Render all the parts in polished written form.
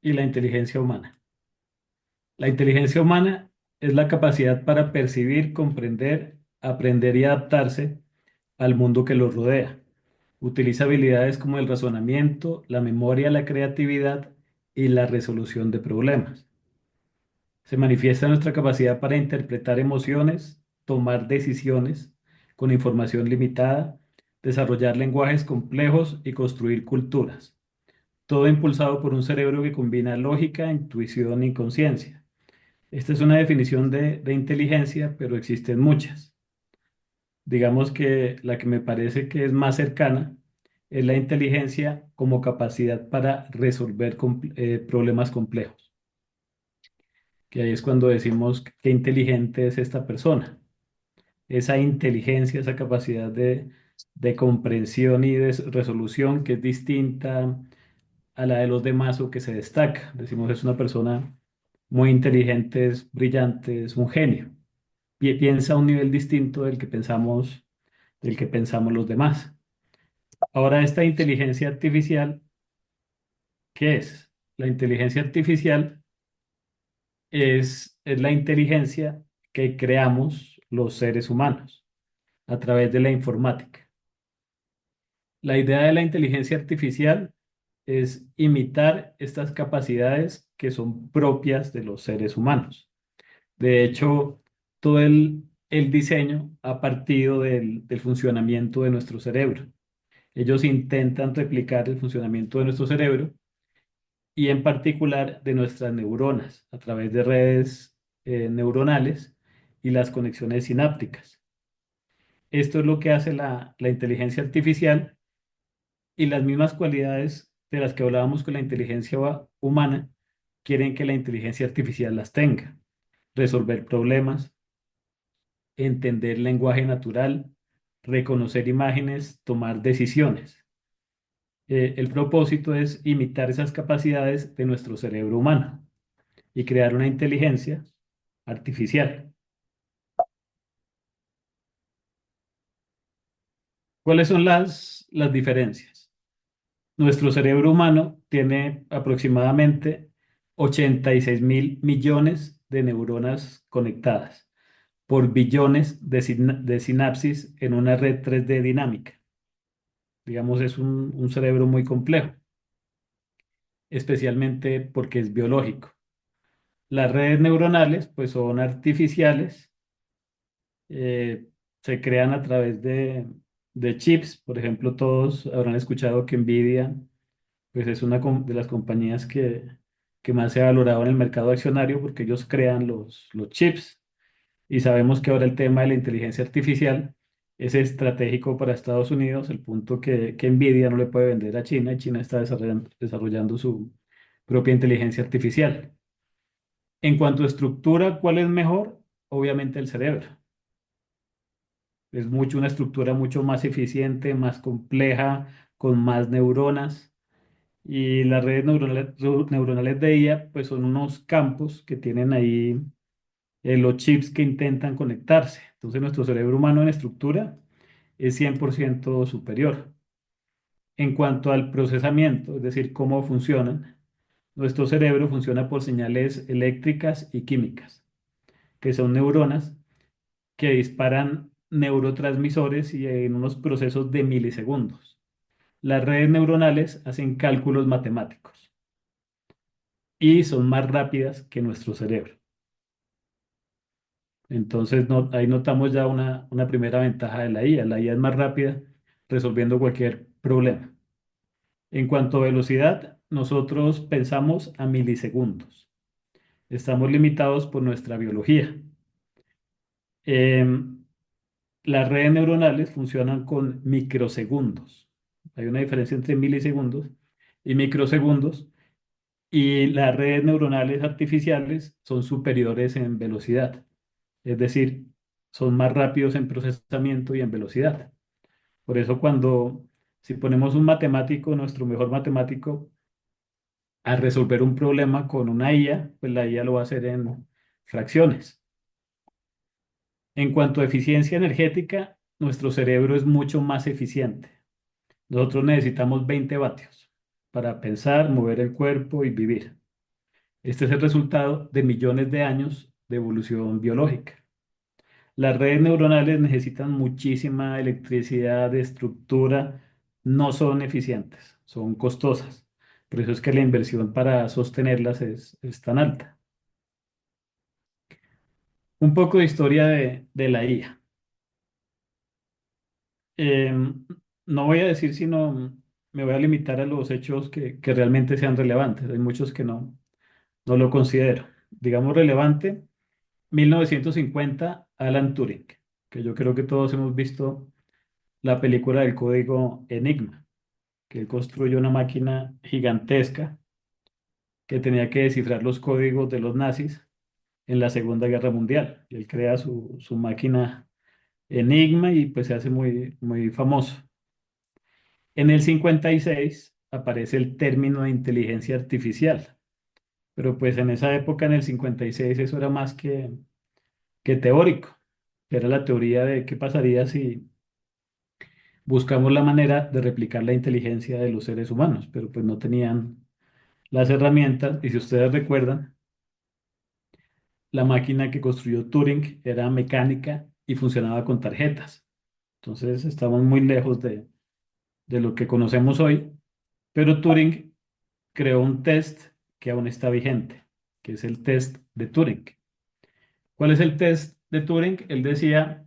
y la inteligencia humana. La inteligencia humana es la capacidad para percibir, comprender, aprender y adaptarse al mundo que los rodea. Utiliza habilidades como el razonamiento, la memoria, la creatividad y la resolución de problemas. Se manifiesta nuestra capacidad para interpretar emociones, tomar decisiones con información limitada, desarrollar lenguajes complejos y construir culturas. Todo impulsado por un cerebro que combina lógica, intuición y conciencia. Esta es una definición de inteligencia, pero existen muchas. Digamos que la que me parece que es más cercana es la inteligencia como capacidad para resolver problemas complejos, que ahí es cuando decimos qué inteligente es esta persona. Esa inteligencia, esa capacidad de comprensión y de resolución que es distinta a la de los demás o que se destaca. Decimos es una persona muy inteligente, es brillante, es un genio. Piensa a un nivel distinto del que pensamos los demás. Ahora, esta inteligencia artificial, ¿qué es? La inteligencia artificial es la inteligencia que creamos los seres humanos a través de la informática. La idea de la inteligencia artificial es imitar estas capacidades que son propias de los seres humanos. De hecho, todo el diseño ha partido del funcionamiento de nuestro cerebro. Ellos intentan replicar el funcionamiento de nuestro cerebro y en particular de nuestras neuronas a través de redes neuronales y las conexiones sinápticas. Esto es lo que hace la inteligencia artificial y las mismas cualidades de las que hablábamos con la inteligencia humana quieren que la inteligencia artificial las tenga. Resolver problemas, entender lenguaje natural, reconocer imágenes, tomar decisiones. El propósito es imitar esas capacidades de nuestro cerebro humano y crear una inteligencia artificial. ¿Cuáles son las diferencias? Nuestro cerebro humano tiene aproximadamente 86.000 millones de neuronas conectadas por billones de sinapsis en una red 3D dinámica. Digamos, es un cerebro muy complejo, especialmente porque es biológico. Las redes neuronales, pues son artificiales, eh, se crean a través de chips. Por ejemplo, todos habrán escuchado que Nvidia, pues es una de las compañías que más se ha valorado en el mercado accionario porque ellos crean los chips. Y sabemos que ahora el tema de la inteligencia artificial es estratégico para Estados Unidos, el punto que Nvidia no le puede vender a China y China está desarrollando su propia inteligencia artificial. En cuanto a estructura, ¿cuál es mejor? Obviamente el cerebro. Es una estructura mucho más eficiente, más compleja, con más neuronas. Y las redes neuronales de IA, pues son unos campos que tienen ahí los chips que intentan conectarse. Entonces, nuestro cerebro humano en estructura es 100% superior. En cuanto al procesamiento, es decir, cómo funcionan, nuestro cerebro funciona por señales eléctricas y químicas, que son neuronas que disparan neurotransmisores y en unos procesos de milisegundos. Las redes neuronales hacen cálculos matemáticos y son más rápidas que nuestro cerebro. Entonces, ahí notamos ya una primera ventaja de la IA. La IA es más rápida resolviendo cualquier problema. En cuanto a velocidad, nosotros pensamos a milisegundos. Estamos limitados por nuestra biología. Em, las redes neuronales funcionan con microsegundos. Hay una diferencia entre milisegundos y microsegundos. Y las redes neuronales artificiales son superiores en velocidad. Es decir, son más rápidos en procesamiento y en velocidad. Por eso si ponemos un matemático, nuestro mejor matemático, a resolver un problema con una IA, pues la IA lo va a hacer en fracciones. En cuanto a eficiencia energética, nuestro cerebro es mucho más eficiente. Nosotros necesitamos 20 vatios para pensar, mover el cuerpo y vivir. Este es el resultado de millones de años de evolución biológica. Las redes neuronales necesitan muchísima electricidad de estructura, no son eficientes, son costosas. Por eso es que la inversión para sostenerlas es tan alta. Un poco de historia de la IA. No voy a decir, sino me voy a limitar a los hechos que realmente sean relevantes. Hay muchos que no lo considero. Digamos relevante, 1950, Alan Turing, que yo creo que todos hemos visto la película del código Enigma, que él construyó una máquina gigantesca que tenía que descifrar los códigos de los nazis en la Segunda Guerra Mundial. Y él crea su máquina Enigma y pues se hace muy famoso. En el 56 aparece el término de inteligencia artificial, pero pues en esa época, en el 56, eso era más que teórico. Era la teoría de qué pasaría si buscamos la manera de replicar la inteligencia de los seres humanos, pero pues no tenían las herramientas. Y si ustedes recuerdan, la máquina que construyó Turing era mecánica y funcionaba con tarjetas. Entonces estamos muy lejos de lo que conocemos hoy, pero Turing creó un test que aún está vigente, que es el test de Turing. ¿Cuál es el test de Turing? Él decía,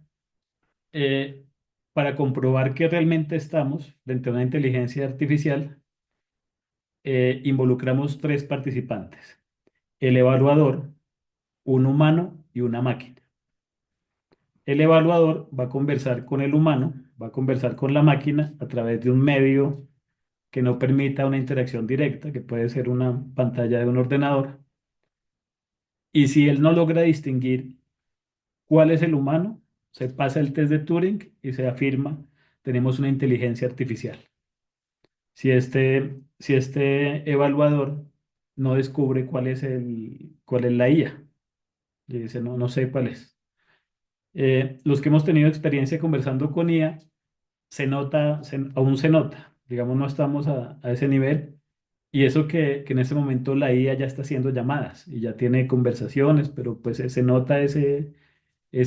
eh, para comprobar que realmente estamos frente a una inteligencia artificial, involucramos tres participantes, el evaluador, un humano y una máquina. El evaluador va a conversar con el humano, va a conversar con la máquina a través de un medio que no permita una interacción directa, que puede ser una pantalla de un ordenador. Y si él no logra distinguir cuál es el humano, se pasa el test de Turing y se afirma, tenemos una inteligencia artificial. Si este evaluador no descubre cuál es la IA, y dice, no sé cuál es. Los que hemos tenido experiencia conversando con IA, aún se nota, digamos, no estamos a ese nivel, y eso que en ese momento la IA ya está haciendo llamadas y ya tiene conversaciones, pero pues se nota ese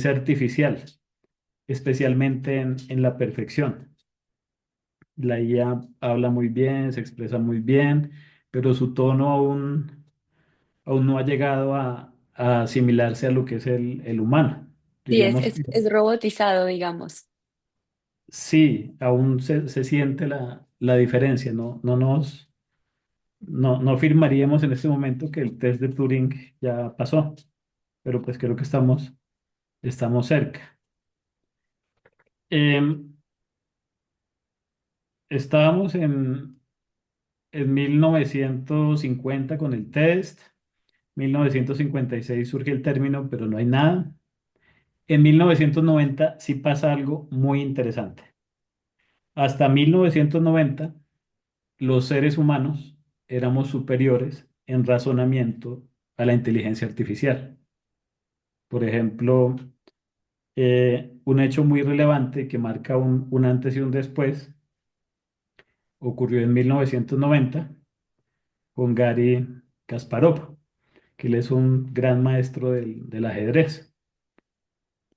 artificial, especialmente en la perfección. La IA habla muy bien, se expresa muy bien, pero su tono aún no ha llegado a asimilarse a lo que es el humano. Sí, Diríamos que es robotizado, digamos. sí, aún se siente la diferencia, no afirmaríamos en este momento que el test de Turing ya pasó, pero pues creo que estamos cerca. Em, Estábamos en 1950 con el test, 1956 surge el término, pero no hay nada. En 1990 sí pasa algo muy interesante. Hasta 1990 los seres humanos éramos superiores en razonamiento a la inteligencia artificial. Por ejemplo, un hecho muy relevante que marca un antes y un después ocurrió en 1990 con Gary Kasparov, que él es un gran maestro del ajedrez.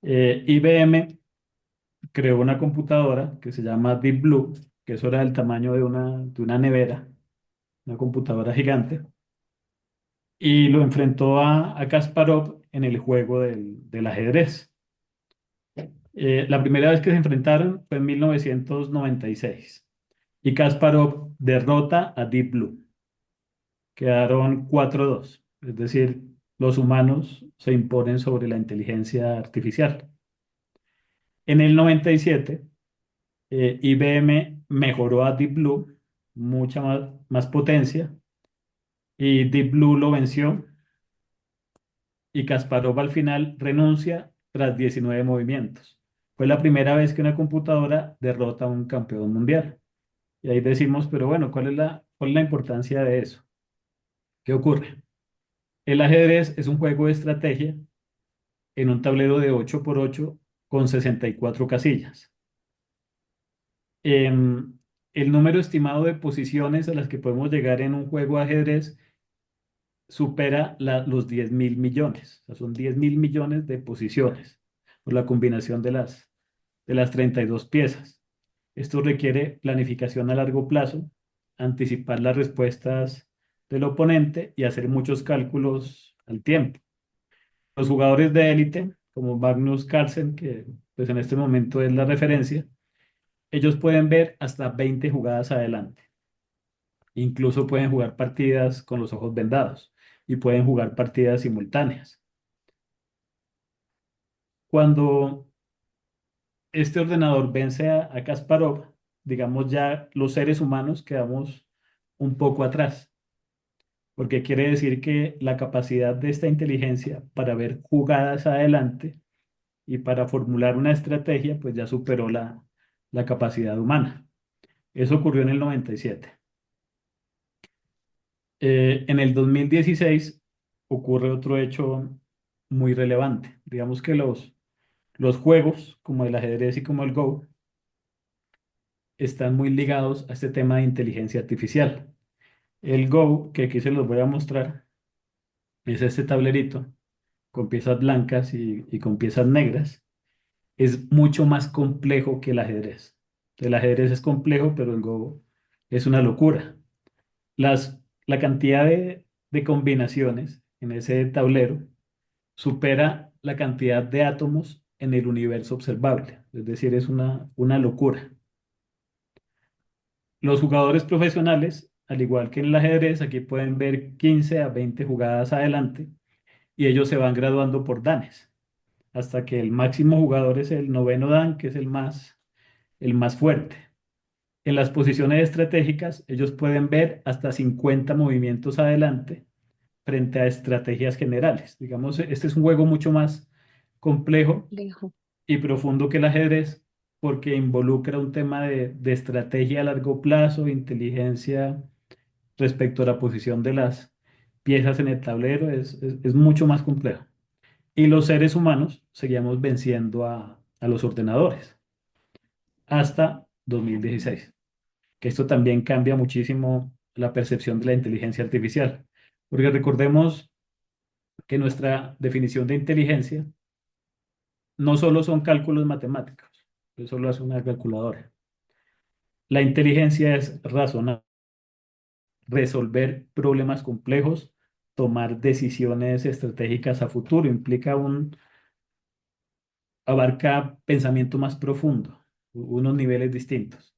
IBM creó una computadora que se llama Deep Blue, que eso era del tamaño de una nevera, una computadora gigante, y lo enfrentó a Kasparov en el juego del ajedrez. La primera vez que se enfrentaron fue en 1996 y Kasparov derrota a Deep Blue. Quedaron 4-2, es decir, los humanos se imponen sobre la inteligencia artificial. En el 97, IBM mejoró a Deep Blue, mucha más potencia, y Deep Blue lo venció y Kasparov al final renuncia tras 19 movimientos. Fue la primera vez que una computadora derrota a un campeón mundial. Y ahí decimos, pero bueno, ¿cuál es la importancia de eso? ¿Qué ocurre? El ajedrez es un juego de estrategia en un tablero de 8x8 con 64 casillas. Em, el número estimado de posiciones a las que podemos llegar en un juego de ajedrez supera los 10.000 millones. O sea, son 10.000 millones de posiciones por la combinación de las 32 piezas. Esto requiere planificación a largo plazo, anticipar las respuestas del oponente y hacer muchos cálculos al tiempo. Los jugadores de élite, como Magnus Carlsen, que pues en este momento es la referencia, ellos pueden ver hasta 20 jugadas adelante. Incluso pueden jugar partidas con los ojos vendados y pueden jugar partidas simultáneas. Cuando este ordenador vence a Kasparov, digamos ya los seres humanos quedamos un poco atrás, porque quiere decir que la capacidad de esta inteligencia para ver jugadas adelante y para formular una estrategia, pues ya superó la capacidad humana. Eso ocurrió en el 97. En el 2016 ocurre otro hecho muy relevante. Digamos que los juegos, como el ajedrez y como el Go, están muy ligados a este tema de inteligencia artificial. El Go, que aquí se los voy a mostrar, es este tablerito con piezas blancas y con piezas negras. Es mucho más complejo que el ajedrez. El ajedrez es complejo, pero el Go es una locura. La cantidad de combinaciones en ese tablero supera la cantidad de átomos en el universo observable. Es decir, es una locura. Los jugadores profesionales, al igual que en el ajedrez, aquí pueden ver 15 a 20 jugadas adelante y ellos se van graduando por danes, hasta que el máximo jugador es el noveno dan, que es el más fuerte. En las posiciones estratégicas, ellos pueden ver hasta 50 movimientos adelante frente a estrategias generales. Digamos, este es un juego mucho más complejo Complejo. y profundo que el ajedrez porque involucra un tema de estrategia a largo plazo, inteligencia respecto a la posición de las piezas en el tablero, es mucho más complejo. Y los seres humanos seguíamos venciendo a los ordenadores hasta 2016, que esto también cambia muchísimo la percepción de la inteligencia artificial, porque recordemos que nuestra definición de inteligencia no solo son cálculos matemáticos, eso lo hace una calculadora. La inteligencia es razonar, resolver problemas complejos, tomar decisiones estratégicas a futuro, abarca pensamiento más profundo, unos niveles distintos.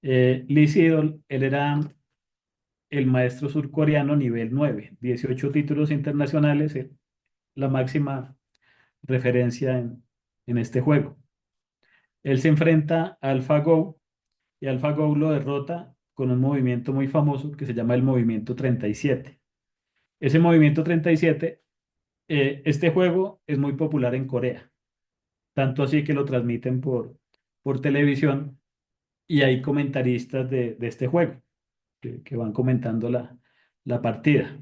Lee Sedol, él era el maestro surcoreano nivel 9, 18 títulos internacionales, la máxima referencia en este juego. Él se enfrenta a AlphaGo y AlphaGo lo derrota con un movimiento muy famoso que se llama el movimiento 37. Ese movimiento 37, este juego es muy popular en Corea, tanto así que lo transmiten por televisión y hay comentaristas de este juego que van comentando la partida.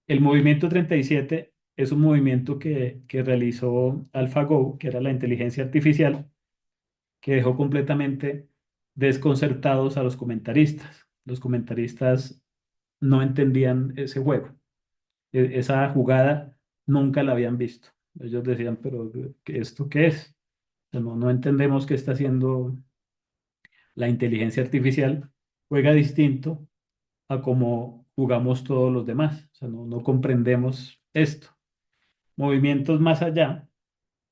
El movimiento 37 es un movimiento que realizó AlphaGo, que era la inteligencia artificial, que dejó completamente desconcertados a los comentaristas. Los comentaristas no entendían ese juego. Esa jugada nunca la habían visto. Ellos decían, pero ¿esto qué es? O sea, no entendemos qué está haciendo la inteligencia artificial. Juega distinto a cómo jugamos todos los demás. O sea, no comprendemos esto. Movimientos más allá,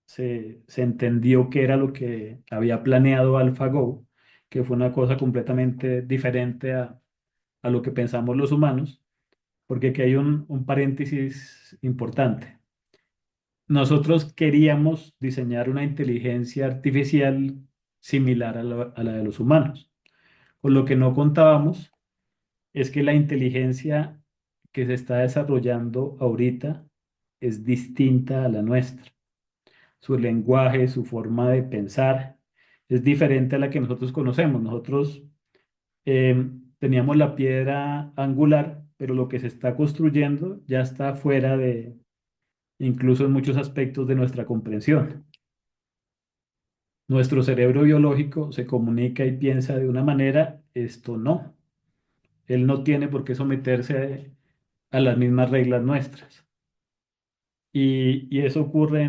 se entendió que era lo que había planeado AlphaGo, que fue una cosa completamente diferente a lo que pensamos los humanos, porque aquí hay un paréntesis importante. Nosotros queríamos diseñar una inteligencia artificial similar a la de los humanos. Con lo que no contábamos es que la inteligencia que se está desarrollando ahorita es distinta a la nuestra. Su lenguaje, su forma de pensar es diferente a la que nosotros conocemos. Nosotros teníamos la piedra angular, pero lo que se está construyendo ya está fuera incluso en muchos aspectos de nuestra comprensión. Nuestro cerebro biológico se comunica y piensa de una manera, esto no. Él no tiene por qué someterse a las mismas reglas nuestras. Y eso ocurre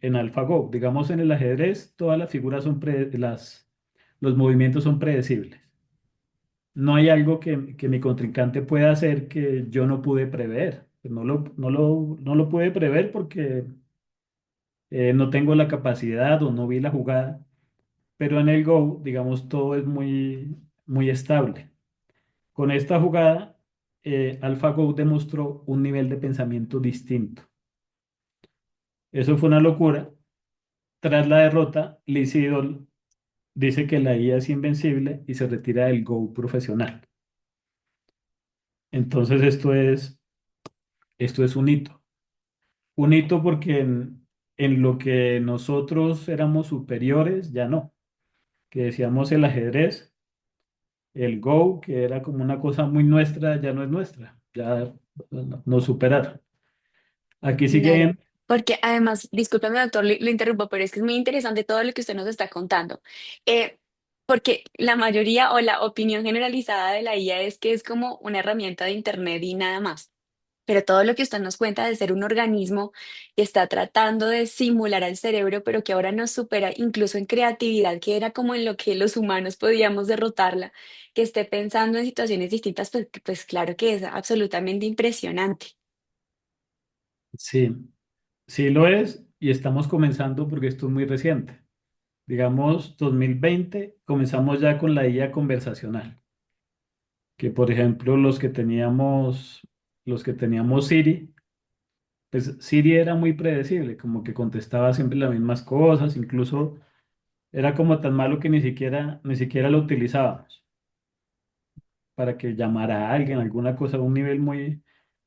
en AlphaGo. Digamos, en el ajedrez, todas las figuras son los movimientos son predecibles. No hay algo que mi contrincante pueda hacer que yo no pude prever. No lo pude prever porque no tengo la capacidad o no vi la jugada. Pero en el Go, digamos, todo es muy estable. Con esta jugada, AlphaGo demostró un nivel de pensamiento distinto. Eso fue una locura. Tras la derrota, Lee Sedol dice que la IA es invencible y se retira del Go profesional. Entonces esto es un hito. Un hito porque en lo que nosotros éramos superiores, ya no. Que decíamos el ajedrez, el Go, que era como una cosa muy nuestra, ya no es nuestra. Ya nos superaron. Aquí Claro, siguen, porque además, discúlpame doctor, lo interrumpo, pero es que es muy interesante todo lo que usted nos está contando. Eh, Porque la mayoría o la opinión generalizada de la IA es que es como una herramienta de Internet y nada más. Pero todo lo que usted nos cuenta de ser un organismo que está tratando de simular al cerebro, pero que ahora nos supera incluso en creatividad, que era como en lo que los humanos podíamos derrotarla, que esté pensando en situaciones distintas, pues claro que es absolutamente impresionante. sí, sí lo es y estamos comenzando porque esto es muy reciente. Digamos, 2020 comenzamos ya con la IA conversacional, que por ejemplo los que teníamos Siri, pues Siri era muy predecible, como que contestaba siempre las mismas cosas, incluso era como tan malo que ni siquiera lo utilizábamos para que llamara a alguien, alguna cosa a un nivel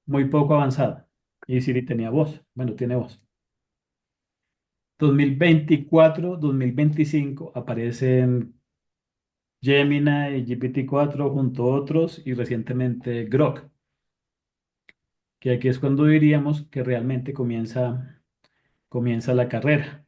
muy poco avanzado. Y Siri tenía voz, bueno, tiene voz. 2024, 2025 aparecen Gemini y GPT-4 junto a otros y recientemente Grok, que aquí es cuando diríamos que realmente comienza la carrera.